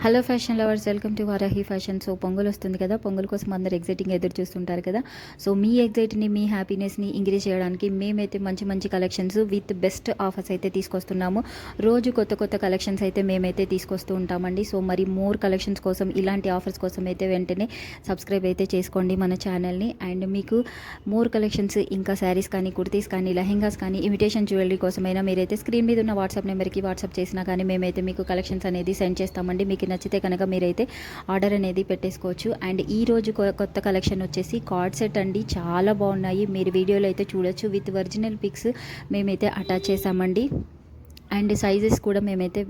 Hello fashion lovers, welcome to Varahi fashion. So pongal వస్తుంది కదా, పొంగల్ కోసం అందరు ఎగ్జైటింగ్ ఎదురు చూస్తుంటారు కదా. సో మీ ఎగ్జైట్ని, మీ హ్యాపీనెస్ని ఇంక్రీజ్ చేయడానికి మేమైతే మంచి మంచి కలెక్షన్స్ విత్ బెస్ట్ ఆఫర్స్ అయితే తీసుకొస్తున్నాము. రోజు కొత్త కొత్త కలెక్షన్స్ అయితే మేమైతే తీసుకొస్తూ ఉంటామండి. సో మరి మోర్ కలెక్షన్స్ కోసం, ఇలాంటి ఆఫర్స్ కోసం అయితే వెంటనే సబ్స్క్రైబ్ అయితే చేసుకోండి మన ఛానల్ని. అండ్ మీకు మోర్ కలెక్షన్స్, ఇంకా శారీస్ కానీ, కుర్తీస్ కానీ, లెహెంగాస్ కానీ, ఇమిటేషన్ జ్యువెలరీ కోసమైనా మీరైతే స్క్రీన్ మీద ఉన్న వాట్సాప్ నెంబర్కి వాట్సాప్ చేసినా కానీ మేమైతే మీకు కలెక్షన్స్ అనేది సెండ్ చేస్తామండి. మీకు నచ్చితే కనుక మీరైతే ఆర్డర్ అనేది పెట్టేసుకోవచ్చు. అండ్ ఈ రోజు కొత్త కలెక్షన్ వచ్చేసి కార్డ్ సెట్ అండి. చాలా బాగున్నాయి, మీరు వీడియోలో అయితే చూడొచ్చు. విత్ ఒరిజినల్ పిక్స్ మేమైతే అటాచ్ చేసామండి. అండ్ సైజెస్ కూడా మేమైతే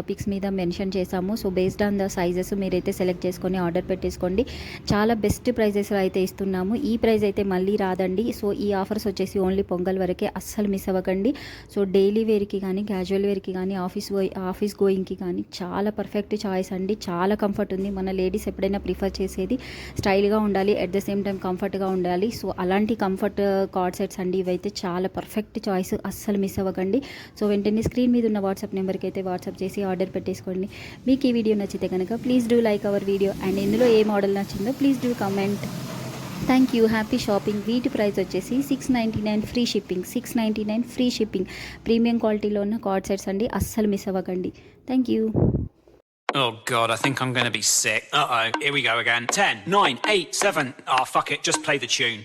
పిక్స్ మీద మెన్షన్ చేసాము. So based on the sizes మీరైతే సెలెక్ట్ చేసుకొని ఆర్డర్ పెట్టేసుకోండి. చాలా బెస్ట్ ప్రైజెస్లో అయితే ఇస్తున్నాము. ఈ ప్రైస్ అయితే మళ్ళీ రాదండి. సో ఈ ఆఫర్స్ వచ్చేసి ఓన్లీ పొంగల్ వరకే, అస్సలు మిస్ అవ్వకండి. సో డైలీ వేర్కి కానీ, క్యాజువల్ వేర్కి కానీ, ఆఫీస్ గోయింగ్కి కానీ చాలా పర్ఫెక్ట్ చాయిస్ అండి. చాలా కంఫర్ట్ ఉంది. మన లేడీస్ ఎప్పుడైనా ప్రిఫర్ చేసేది స్టైల్గా ఉండాలి, అట్ ద సేమ్ టైం కంఫర్ట్గా ఉండాలి. సో అలాంటి కంఫర్ట్ కార్డ్ సెట్స్ అండి ఇవైతే. చాలా పర్ఫెక్ట్ చాయిస్, అస్సలు మిస్ అవ్వకండి. సో వెంటనే స్క్రీన్ మీద ఉన్న వాట్సాప్ నెంబర్కి అయితే వాట్సాప్ చేసి ఆర్డర్ పెట్టేసుకోండి. మీకు ఈ వీడియో నచ్చితే కనుక please do like our video. And ఇందులో ఏ మోడల్ నచ్చిందో please do comment. Thank you, happy shopping. వీటి ప్రైస్ వచ్చేసి $699 free shipping. $699 free shipping. Premium క్వాలిటీలో ఉన్న కార్డ్ సెట్స్ అండి, అస్సలు మిస్ అవ్వకండి. Thank you. Oh God, I think I'm going to be sick. Uh-oh, here we go again. 10, 9, 8, 7. Oh, fuck it, just play the tune.